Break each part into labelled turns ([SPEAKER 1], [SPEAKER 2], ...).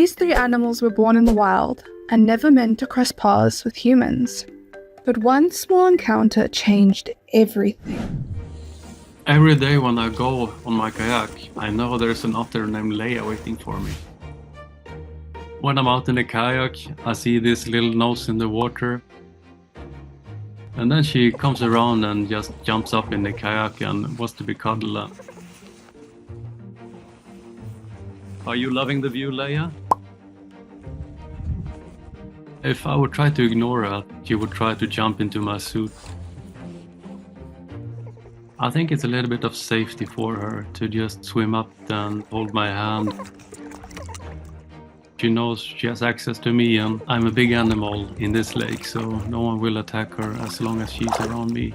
[SPEAKER 1] These three animals were born in the wild and never meant to cross paths with humans. But one small encounter changed everything.
[SPEAKER 2] Every day when I go on my kayak, I know there's an otter named Leia waiting for me. When I'm out in the kayak, I see this little nose in the water. And then she comes around and just jumps up in the kayak and wants to be cuddled. Are you loving the view, Leia? If I would try to ignore her, she would try to jump into my suit. I think it's a little bit of safety for her to just swim up and hold my hand. She knows she has access to me and I'm a big animal in this lake, so no one will attack her as long as she's around me.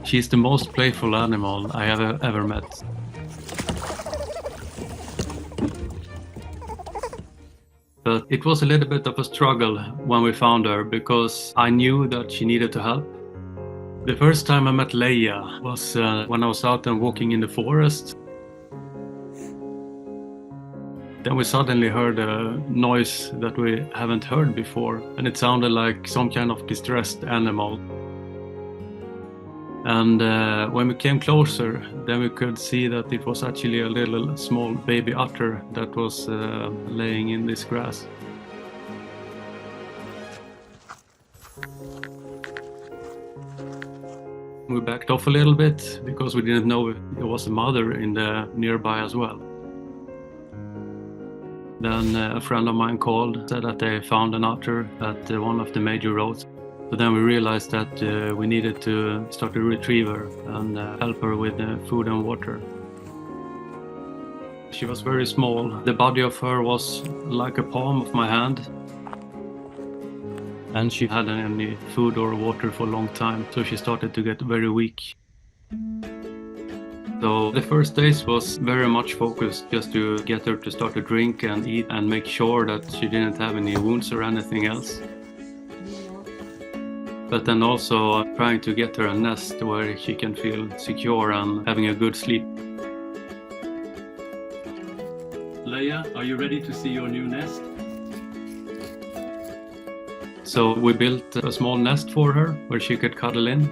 [SPEAKER 2] She's the most playful animal I have ever met. But it was a little bit of a struggle when we found her because I knew that she needed to help. The first time I met Leia was when I was out and walking in the forest. Then we suddenly heard a noise that we haven't heard before, and it sounded like some kind of distressed animal. And when we came closer, then we could see that it was actually a little small baby otter that was laying in this grass. We backed off a little bit because we didn't know if there was a mother in the nearby as well. Then a friend of mine called, said that they found an otter at one of the major roads. So then we realized that we needed to start a retriever and help her with food and water. She was very small. The body of her was like a palm of my hand. And she hadn't any food or water for a long time, so she started to get very weak. So the first days was very much focused just to get her to start to drink and eat and make sure that she didn't have any wounds or anything else. But then also trying to get her a nest where she can feel secure and having a good sleep. Leia, are you ready to see your new nest? So we built a small nest for her where she could cuddle in.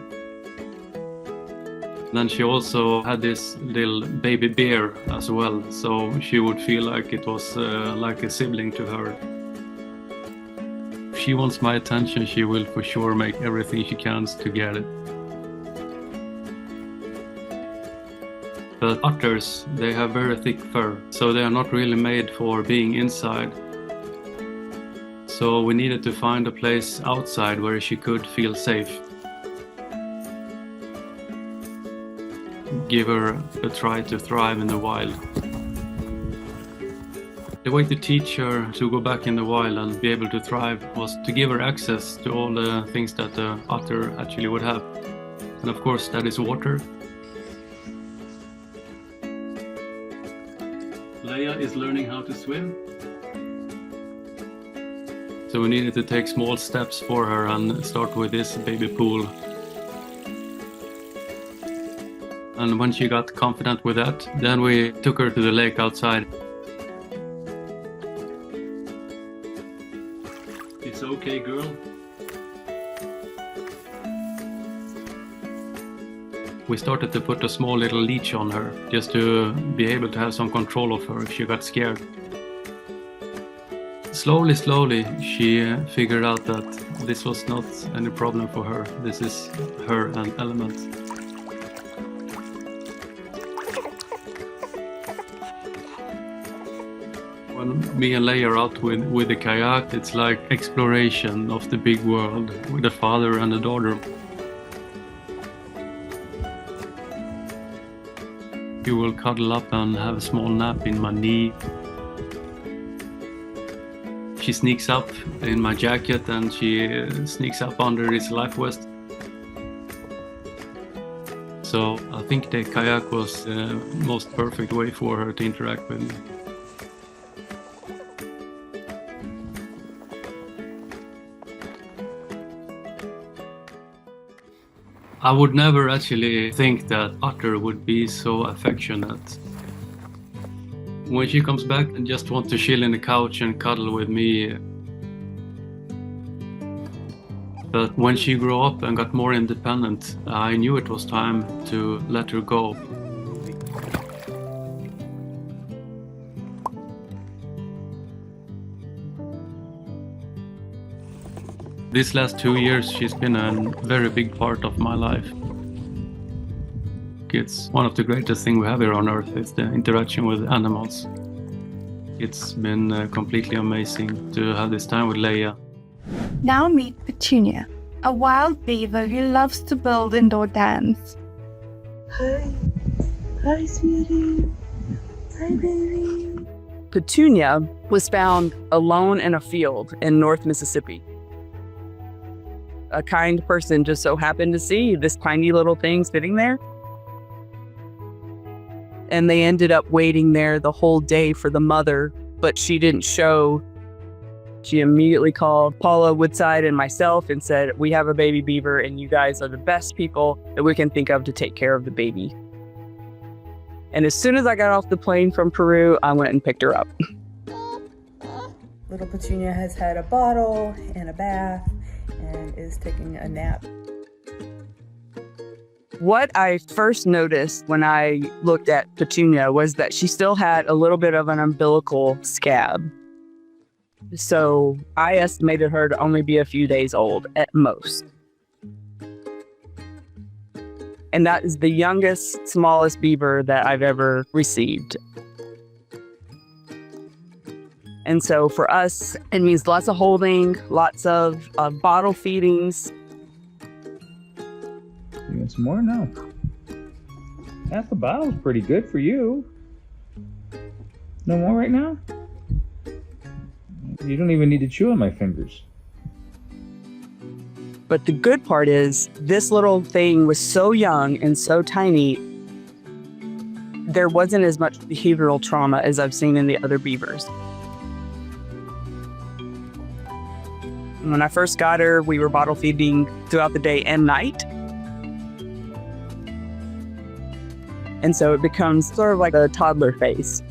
[SPEAKER 2] Then she also had this little baby bear as well, so she would feel like it was like a sibling to her. If she wants my attention, she will for sure make everything she can to get it. But otters, they have very thick fur, so they are not really made for being inside. So we needed to find a place outside where she could feel safe. Give her a try to thrive in the wild. The way to teach her to go back in the wild and be able to thrive was to give her access to all the things that the otter actually would have. And of course that is water. Leia is learning how to swim. So we needed to take small steps for her and start with this baby pool. And when she got confident with that, then we took her to the lake outside. It's okay, girl. We started to put a small little leash on her, just to be able to have some control of her if she got scared. Slowly, she figured out that this was not any problem for her. This is her an element. When me and Leia are out with the kayak, it's like exploration of the big world with a father and a daughter. She will cuddle up and have a small nap in my knee. She sneaks up in my jacket and she sneaks up under this life vest. So I think the kayak was the most perfect way for her to interact with me. I would never actually think that otter would be so affectionate. When she comes back and just want to chill in the couch and cuddle with me. But when she grew up and got more independent, I knew it was time to let her go. These last 2 years, she's been a very big part of my life. It's one of the greatest things we have here on Earth, is the interaction with animals. It's been completely amazing to have this time with Leia.
[SPEAKER 1] Now meet Petunia, a wild beaver who loves to build indoor dams.
[SPEAKER 3] Hi. Hi, sweetie. Hi, baby.
[SPEAKER 4] Petunia was found alone in a field in North Mississippi. A kind person just so happened to see this tiny little thing sitting there. And they ended up waiting there the whole day for the mother, but she didn't show. She immediately called Paula Woodside and myself and said, "We have a baby beaver and you guys are the best people that we can think of to take care of the baby." And as soon as I got off the plane from Peru, I went and picked her up.
[SPEAKER 3] Little Petunia has had a bottle and a bath and is taking a nap.
[SPEAKER 4] What I first noticed when I looked at Petunia was that she still had a little bit of an umbilical scab. So I estimated her to only be a few days old at most. And that is the youngest, smallest beaver that I've ever received. And so for us, it means lots of holding, lots of bottle feedings.
[SPEAKER 5] You want some more? No. Half the bottle's pretty good for you. No more right now? You don't even need to chew on my fingers.
[SPEAKER 4] But the good part is, this little thing was so young and so tiny, there wasn't as much behavioral trauma as I've seen in the other beavers. When I first got her, we were bottle feeding throughout the day and night. And so it becomes sort of like a toddler phase.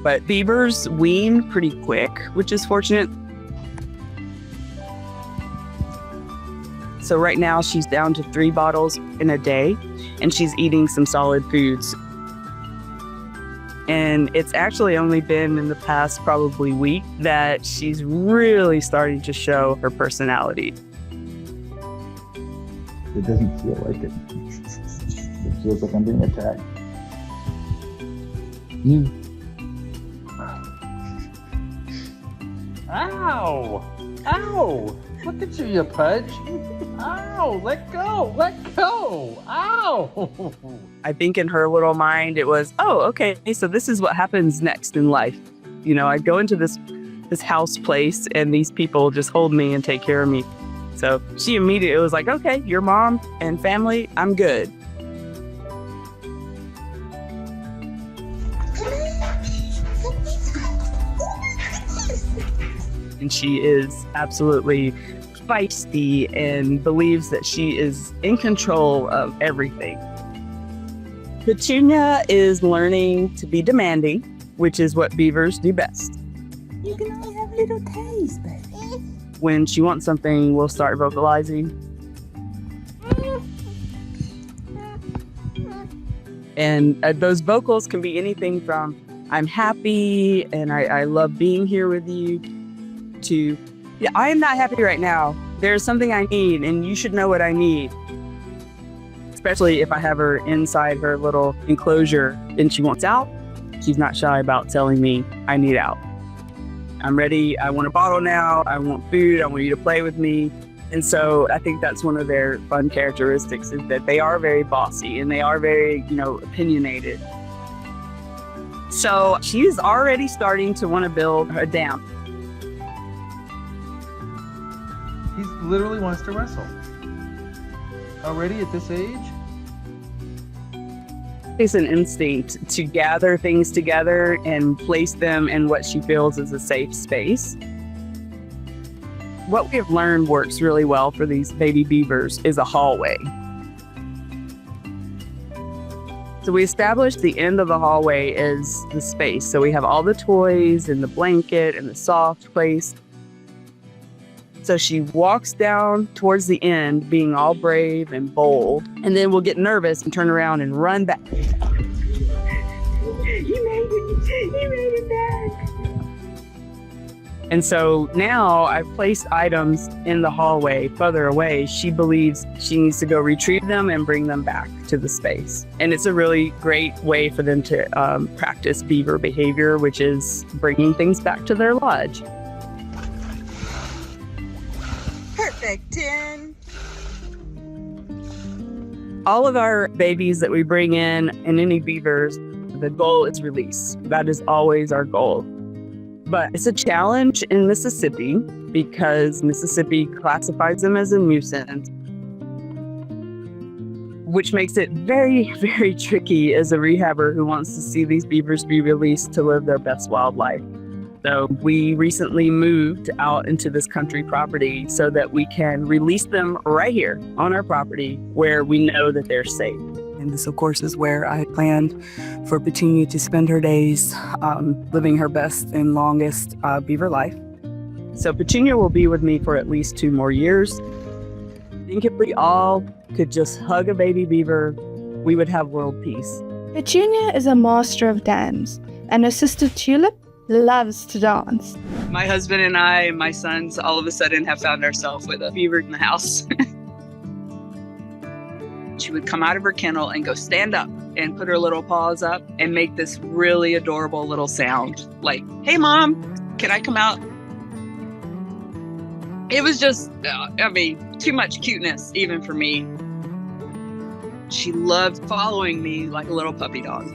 [SPEAKER 4] But beavers wean pretty quick, which is fortunate. So right now she's down to 3 bottles in a day, and she's eating some solid foods. And it's actually only been in the past probably week that she's really starting to show her personality.
[SPEAKER 5] It doesn't feel like it. It feels like I'm being attacked. You.
[SPEAKER 6] Ow! Ow! Look at you, you pudge! Ow! Let go! Let go! Ow!
[SPEAKER 4] I think in her little mind it was, oh, okay, so this is what happens next in life. You know, I go into this house place and these people just hold me and take care of me. So she immediately was like, okay, your mom and family, I'm good. And she is absolutely feisty and believes that she is in control of everything. Petunia is learning to be demanding, which is what beavers do best.
[SPEAKER 3] You can only have a little taste, baby.
[SPEAKER 4] When she wants something, we'll start vocalizing. And those vocals can be anything from, I'm happy and I love being here with you, to, yeah, I am not happy right now. There's something I need and you should know what I need. Especially if I have her inside her little enclosure and she wants out, she's not shy about telling me I need out. I'm ready, I want a bottle now, I want food, I want you to play with me. And so I think that's one of their fun characteristics, is that they are very bossy and they are very, opinionated. So she's already starting to want to build a dam.
[SPEAKER 6] He literally wants to wrestle. Already at this age?
[SPEAKER 4] It's an instinct to gather things together and place them in what she feels is a safe space. What we have learned works really well for these baby beavers is a hallway. So we established the end of the hallway is the space. So we have all the toys and the blanket and the soft place. So she walks down towards the end, being all brave and bold, and then we'll get nervous and turn around and run back. You made it back. And so now I've placed items in the hallway further away. She believes she needs to go retrieve them and bring them back to the space. And it's a really great way for them to practice beaver behavior, which is bringing things back to their lodge.
[SPEAKER 7] Perfect 10.
[SPEAKER 4] All of our babies that we bring in and any beavers, the goal is release. That is always our goal. But it's a challenge in Mississippi because Mississippi classifies them as a nuisance, which makes it very, very tricky as a rehabber who wants to see these beavers be released to live their best wildlife. So we recently moved out into this country property so that we can release them right here on our property where we know that they're safe. And this, of course, is where I planned for Petunia to spend her days living her best and longest beaver life. So Petunia will be with me for at least 2 more years. I think if we all could just hug a baby beaver, we would have world peace.
[SPEAKER 1] Petunia is a master of dance, and her sister Tulip loves to dance.
[SPEAKER 4] My husband and I and my sons all of a sudden have found ourselves with a beaver in the house. She would come out of her kennel and go stand up and put her little paws up and make this really adorable little sound like, "Hey, Mom, can I come out?" It was just, too much cuteness even for me. She loved following me like a little puppy dog.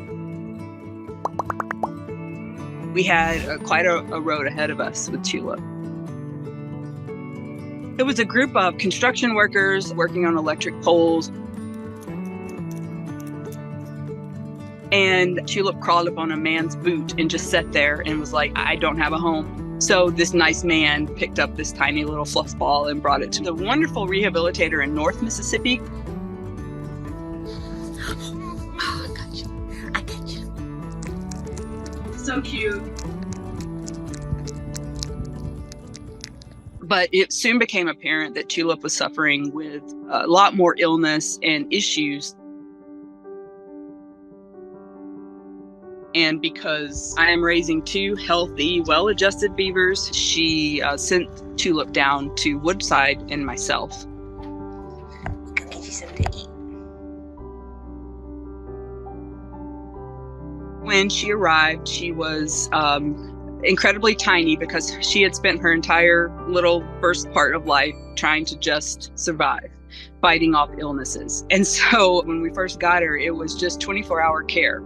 [SPEAKER 4] We had quite a road ahead of us with Tulip. It was a group of construction workers working on electric poles. And Tulip crawled up on a man's boot and just sat there and was like, "I don't have a home." So this nice man picked up this tiny little fluff ball and brought it to the wonderful rehabilitator in North Mississippi.
[SPEAKER 7] Oh, I got you.
[SPEAKER 4] So cute. But it soon became apparent that Tulip was suffering with a lot more illness and issues. And because I am raising 2 healthy, well-adjusted beavers, she sent Tulip down to Woodside and myself.
[SPEAKER 7] Go get you something to eat.
[SPEAKER 4] When she arrived, she was incredibly tiny because she had spent her entire little first part of life trying to just survive, fighting off illnesses. And so when we first got her, it was just 24-hour care.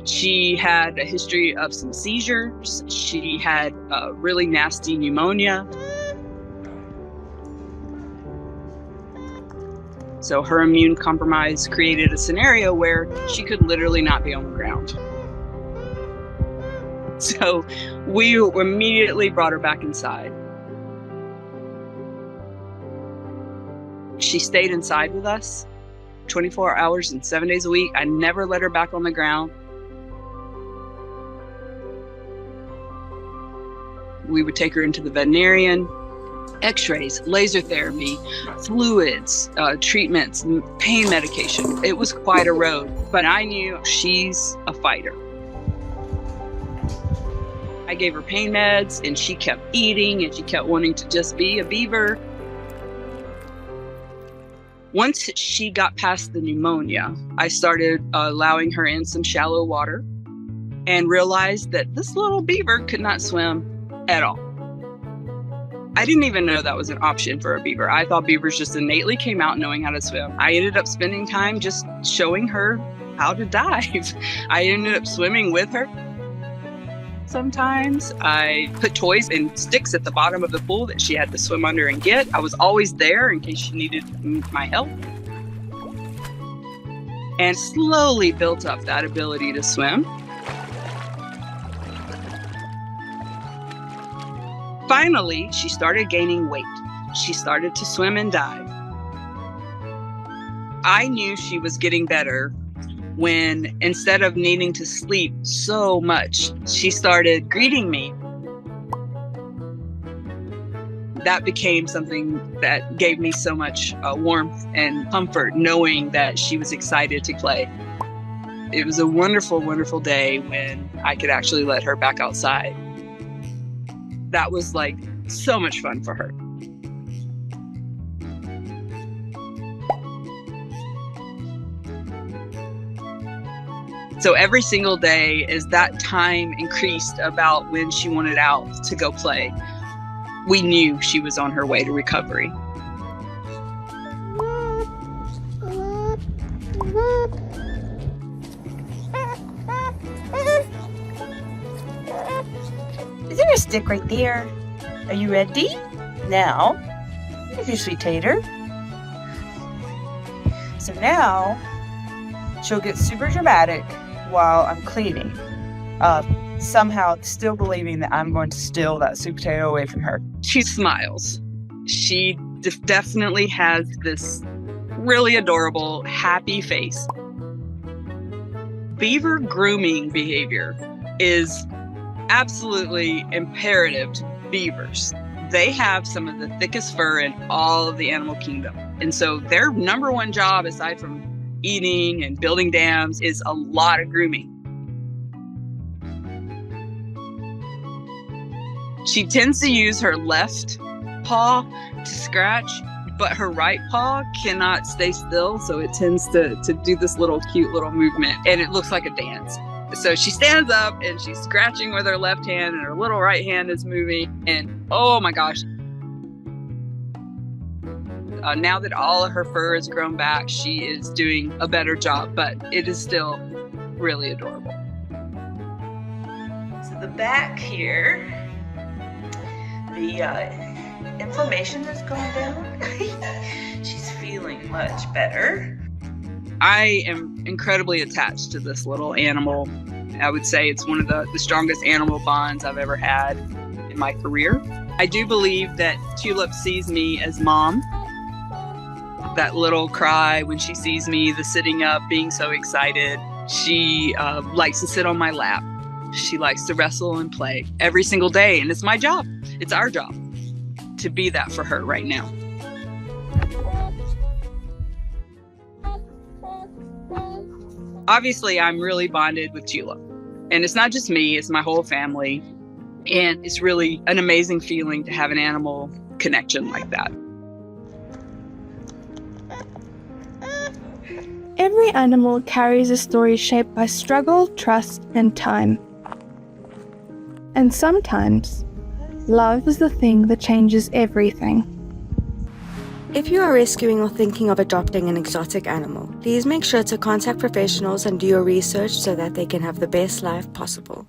[SPEAKER 4] She had a history of some seizures. She had a really nasty pneumonia. So her immune compromise created a scenario where she could literally not be on the ground. So we immediately brought her back inside. She stayed inside with us 24 hours and 7 days a week. I never let her back on the ground. We would take her into the veterinarian, x-rays, laser therapy, fluids, treatments, pain medication. It was quite a road, but I knew she's a fighter. I gave her pain meds and she kept eating and she kept wanting to just be a beaver. Once she got past the pneumonia, I started allowing her in some shallow water and realized that this little beaver could not swim at all. I didn't even know that was an option for a beaver. I thought beavers just innately came out knowing how to swim. I ended up spending time just showing her how to dive. I ended up swimming with her. Sometimes I put toys and sticks at the bottom of the pool that she had to swim under and get. I was always there in case she needed my help. And slowly built up that ability to swim. Finally, she started gaining weight. she started to swim and dive. I knew she was getting better when, instead of needing to sleep so much, she started greeting me. That became something that gave me so much warmth and comfort, knowing that she was excited to play. It was a wonderful, wonderful day when I could actually let her back outside. That was like so much fun for her. So every single day, as that time increased about when she wanted out to go play, we knew she was on her way to recovery.
[SPEAKER 8] Is there a stick right there? Are you ready? Now, here's your sweet tater. So now, she'll get super dramatic while I'm cleaning. Somehow still believing that I'm going to steal that sweet potato away from her.
[SPEAKER 4] She smiles. She definitely has this really adorable, happy face. Beaver grooming behavior is absolutely imperative to beavers. They have some of the thickest fur in all of the animal kingdom. And so their number one job, aside from eating and building dams, is a lot of grooming. She tends to use her left paw to scratch, but her right paw cannot stay still, so it tends to do this little cute little movement, and it looks like a dance. So she stands up and she's scratching with her left hand, and her little right hand is moving, and oh my gosh. Now that all of her fur has grown back, she is doing a better job, but it is still really adorable.
[SPEAKER 8] So the back here, the inflammation has gone down. She's feeling much better.
[SPEAKER 4] I am incredibly attached to this little animal. I would say it's one of the strongest animal bonds I've ever had in my career. I do believe that Tulip sees me as mom. That little cry when she sees me, the sitting up, being so excited. She likes to sit on my lap. She likes to wrestle and play every single day, and it's my job. It's our job to be that for her right now. Obviously, I'm really bonded with Tulip, and it's not just me, it's my whole family, and it's really an amazing feeling to have an animal connection like that.
[SPEAKER 1] Every animal carries a story shaped by struggle, trust, and time. And sometimes, love is the thing that changes everything.
[SPEAKER 9] If you are rescuing or thinking of adopting an exotic animal, please make sure to contact professionals and do your research so that they can have the best life possible.